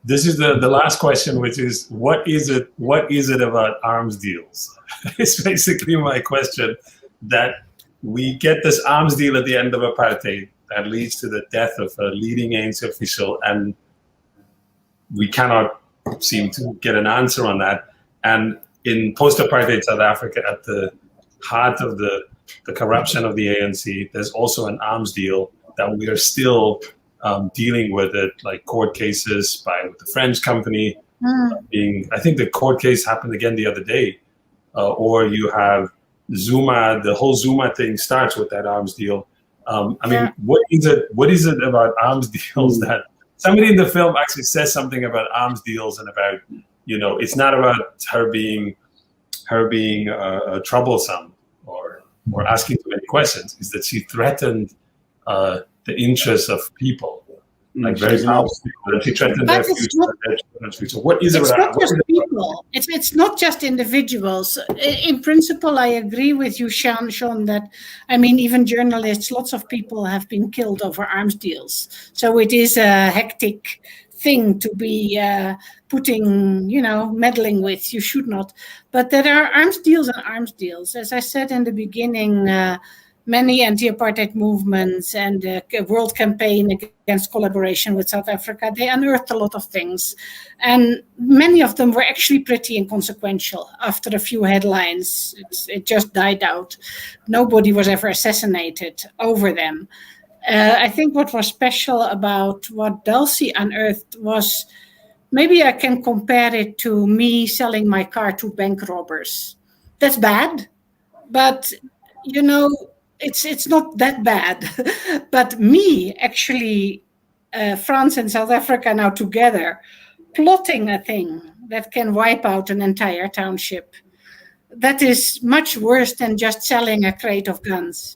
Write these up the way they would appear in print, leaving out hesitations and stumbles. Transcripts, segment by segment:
this is the last question, which is, what is it about arms deals? It's basically my question, that we get this arms deal at the end of apartheid that leads to the death of a leading ANC official, and we cannot seem to get an answer on that. And in post-apartheid South Africa, at the heart of the corruption of the ANC, there's also an arms deal that we are still dealing with, it, like court cases with the French company. I think the court case happened again the other day. Or you have Zuma, the whole Zuma thing starts with that arms deal. I mean, what is it about arms deals that somebody in the film actually says something about arms deals and about, it's not about her being troublesome or asking too many questions. Is that she threatened the interests of people, like very powerful people. She threatened their future. So what is it about? It's not just people. It's not just individuals. In principle, I agree with you, Sean, that, I mean, even journalists, lots of people have been killed over arms deals. So it is a hectic thing to be meddling with. You should not. But there are arms deals and arms deals. As I said in the beginning, many anti-apartheid movements and the world campaign against collaboration with South Africa, they unearthed a lot of things. And many of them were actually pretty inconsequential. After a few headlines, it just died out. Nobody was ever assassinated over them. I think what was special about what Dulcie unearthed was, maybe I can compare it to me selling my car to bank robbers. That's bad, but it's not that bad. But me, actually, France and South Africa now together, plotting a thing that can wipe out an entire township, that is much worse than just selling a crate of guns.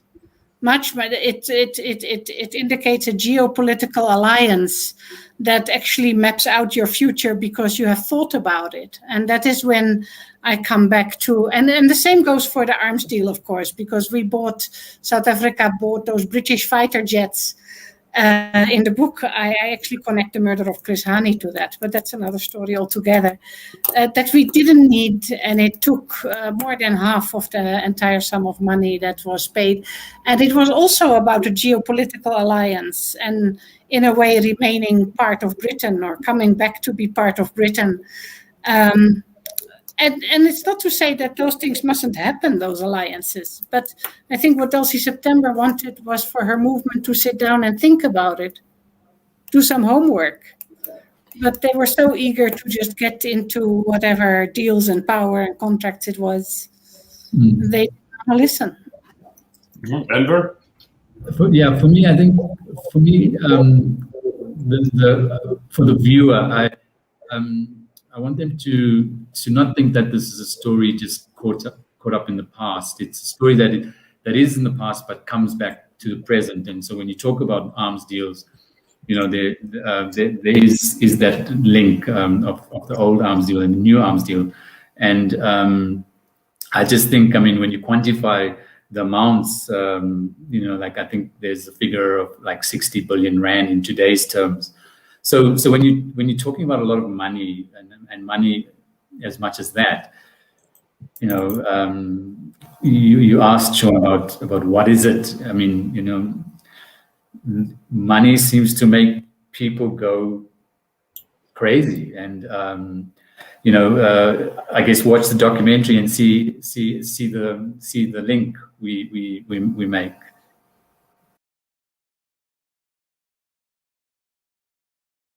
It indicates a geopolitical alliance that actually maps out your future because you have thought about it. And that is when I come back to, and the same goes for the arms deal, of course, because South Africa bought those British fighter jets. In the book, I actually connect the murder of Chris Hani to that, but that's another story altogether. That we didn't need, and it took more than half of the entire sum of money that was paid. And it was also about a geopolitical alliance and, in a way, remaining part of Britain or coming back to be part of Britain. And it's not to say that those things mustn't happen, those alliances. But I think what Dulcie September wanted was for her movement to sit down and think about it, do some homework. But they were so eager to just get into whatever deals and power and contracts it was. They didn't want to listen. Enver? For me, I think, for the viewer, I want them to not think that this is a story just caught up in the past. It's a story that is in the past but comes back to the present. And so when you talk about arms deals, there is that link of the old arms deal and the new arms deal. And I just think, I mean, when you quantify the amounts, I think there's a figure of like 60 billion rand in today's terms. So when you're talking about a lot of money and money as much as that, you asked Sean about what is it? I mean, money seems to make people go crazy, and I guess watch the documentary and see the link we make.